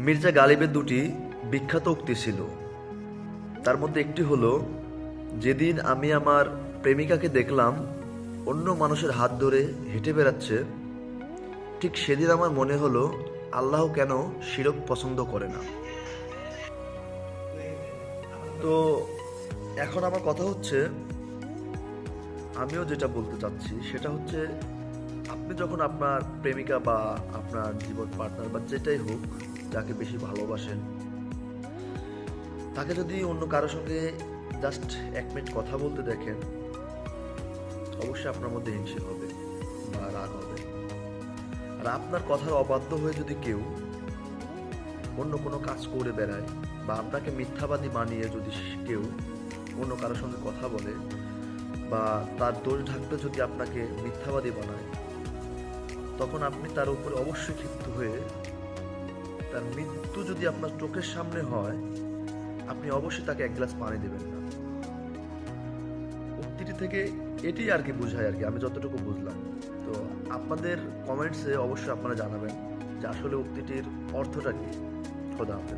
মির্জা গালিবের দুটি বিখ্যাত উক্তি ছিল। তার মধ্যে একটি হলো, যেদিন আমি আমার প্রেমিকাকে দেখলাম অন্য মানুষের হাত ধরে হেঁটে বেড়াচ্ছে, ঠিক সেদিন আমার মনে হলো আল্লাহ কেন শিরক পছন্দ করে না। তো এখন আমার কথা হচ্ছে, আমিও যেটা বলতে চাচ্ছি সেটা হচ্ছে, আপনি যখন আপনার প্রেমিকা বা আপনার জীবন পার্টনার বা যেটাই হোক, যাকে বেশি ভালোবাসেন, তাকে যদি অন্য কারোর সঙ্গে জাস্ট 1 মিনিট কথা বলতে দেখেন, অবশ্যই আপনার মধ্যে হিংসে হবে বা রাগ হবে। আর আপনার কথার অবাধ্য হয়ে যদি কেউ অন্য কোনো কাজ করে বেড়ায় বা আপনাকে মিথ্যাবাদী বানিয়ে যদি কেউ অন্য কারোর সঙ্গে কথা বলে বা তার দোষ ঢাকতে যদি আপনাকে মিথ্যাবাদী বানায়, তখন আপনি তার উপরে অবশ্যই ক্ষিপ্ত হয়ে, তার মৃত্যু যদি আপনার চোখের সামনে হয়, আপনি অবশ্যই তাকে 1 গ্লাস পানি দেবেন না। উক্তিটি থেকে এটি আর কি বোঝায় আর কি, আমি যতটুকু বুঝলাম। তো আপনাদের কমেন্টসে অবশ্যই আপনারা জানাবেন যে আসলে উক্তিটির অর্থটা কি। খোদা হাফেজ।